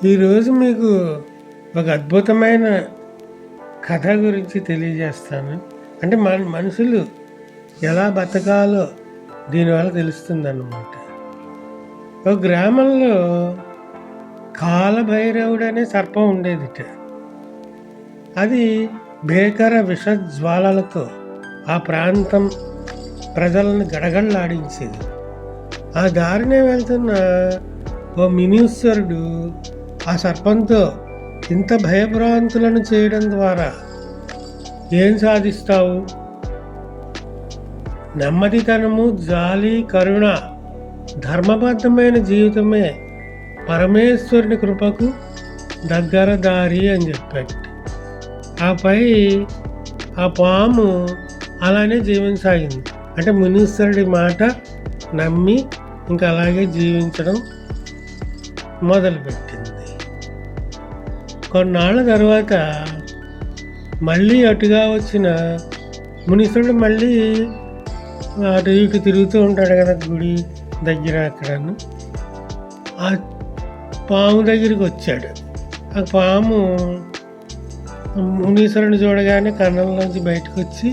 ఈరోజు మీకు ఒక అద్భుతమైన కథ గురించి తెలియజేస్తాను. అంటే మనుషులు ఎలా బతకాలో దీనివల్ల తెలుస్తుందన్నమాట. ఒక గ్రామంలో కాలభైరవుడు అనే సర్పం ఉండేదిట. అది భీకర విషజ్వాలలతో ఆ ప్రాంతం ప్రజలను గడగడలాడించేది. ఆ దారినే వెళ్తున్న ఓ మునీశ్వరుడు ఆ సర్పంతో ఇంత భయభ్రాంతులను చేయడం ద్వారా ఏం సాధిస్తావు? నెమ్మదితనము, జాలి, కరుణ, ధర్మబద్ధమైన జీవితమే పరమేశ్వరుని కృపకు దగ్గర దారి అని చెప్పాడు. ఆపై ఆ పాము అలానే జీవించసాగింది. అంటే మునీశ్వరుడి మాట నమ్మి ఇంకా అలాగే జీవించడం మొదలుపెట్టింది. కొన్నాళ్ళ తర్వాత మళ్ళీ అటుగా వచ్చిన మునీశ్వరుడు మళ్ళీ అటు ఇటు తిరుగుతూ ఉంటాడు కదా, గుడి దగ్గర అక్కడను. ఆ పాము దగ్గరికి వచ్చాడు. ఆ పాము మునీశ్వరుని చూడగానే కన్నంలోంచి బయటకు వచ్చి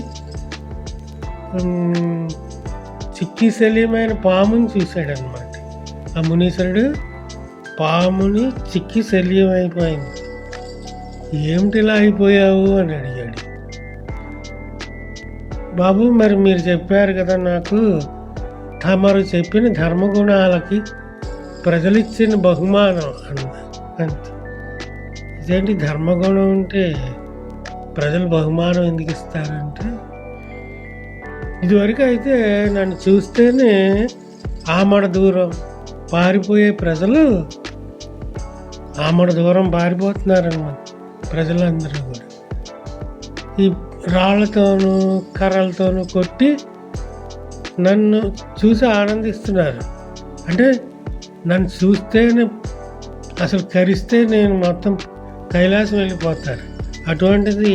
చిక్కి శల్యమైన పాముని చూశాడనమాట. ఆ మునీశ్వరుడు పాముని చిక్కి శల్యం అయిపోయింది. ఏమిటి ఇలా అయిపోయావు అని అడిగాడు. బాబు, మరి మీరు చెప్పారు కదా నాకు, తమరు చెప్పిన ధర్మగుణాలకి ప్రజలు ఇచ్చిన బహుమానం అంతే. ఇదేంటి ధర్మగుణం ఉంటే ప్రజలు బహుమానం ఎందుకు ఇస్తారంటే, ఇదివరకు అయితే నన్ను చూస్తేనే ఆమడ దూరం పారిపోయే ప్రజలు ఆమడ దూరం పారిపోతున్నారన్నమాట. ప్రజలందరూ కూడా ఈ రాళ్లతోనూ కర్రలతోనూ కొట్టి నన్ను చూసి ఆనందిస్తున్నారు. అంటే నన్ను చూస్తేనే అసలు కరిస్తే నేను మొత్తం కైలాసం వెళ్ళిపోతారు. అటువంటిది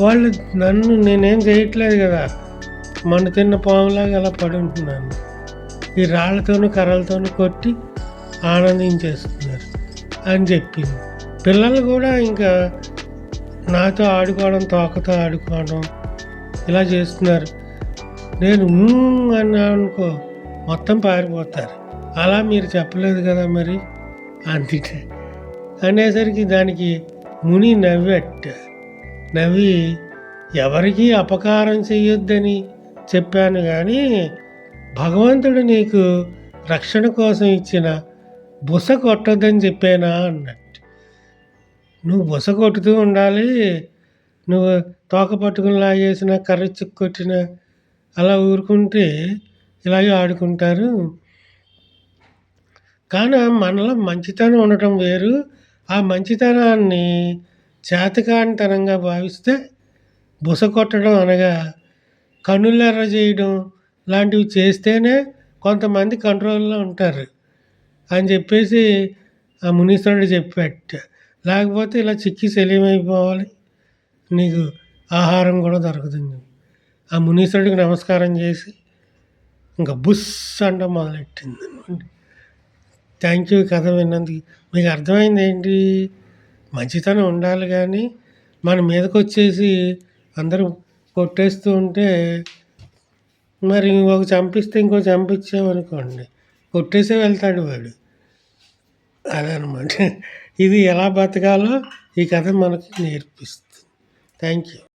వాళ్ళు నన్ను నేనేం చేయట్లేదు కదా, మన తిన్న పాములాగా అలా పడి ఉంటున్నాను. ఈ రాళ్లతోనూ కర్రలతోనూ కొట్టి ఆనందించేస్తున్నారు అని చెప్పింది. పిల్లలు కూడా ఇంకా నాతో ఆడుకోవడం, తోకతో ఆడుకోవడం ఇలా చేస్తున్నారు. నేను అన్నా అనుకో మొత్తం పారిపోతారు. అలా మీరు చెప్పలేదు కదా మరి అందుకే అనేసరికి దానికి ముని నవ్వి ఎవరికీ అపకారం చెయ్యొద్దని చెప్పాను, కానీ భగవంతుడు నీకు రక్షణ కోసం ఇచ్చిన బుస కొట్టొద్దని చెప్పానా అన్నట్టు. నువ్వు బుస కొట్టుతూ ఉండాలి. నువ్వు తోక పట్టుకుని లాగేసిన, కర్ర చిక్కు కొట్టిన అలా ఊరుకుంటే ఇలాగే ఆడుకుంటారు. కానీ మనలో మంచితనం ఉండటం వేరు. ఆ మంచితనాన్ని చేతకానితనంగా భావిస్తే బుస కొట్టడం అనగా కన్నులెర్ర చేయడం లాంటివి చేస్తేనే కొంతమంది కంట్రోల్లో ఉంటారు అని చెప్పేసి ఆ మునీశ్వరుడు చెప్పాడు. లేకపోతే ఇలా చిక్కి శల్యమైపోవాలి, నీకు ఆహారం కూడా దొరకదండి. ఆ మునీశ్వరుడికి నమస్కారం చేసి ఇంకా బుస్ అంట మొదలెట్టింది అనమాట. థ్యాంక్ యూ కథ విన్నందుకు. మీకు అర్థమైంది ఏంటి? మంచితనం ఉండాలి, కానీ మన మీదకి వచ్చేసి అందరూ కొట్టేస్తూ ఉంటే మరి ఒక చంపిస్తే ఇంకో చంపించామనుకోండి, కొట్టేసే వెళ్తాడు వాడు. అదనమాట. ఇది ఎలా బతకాలో ఈ కథ మనకి నేర్పిస్తుంది. Thank you.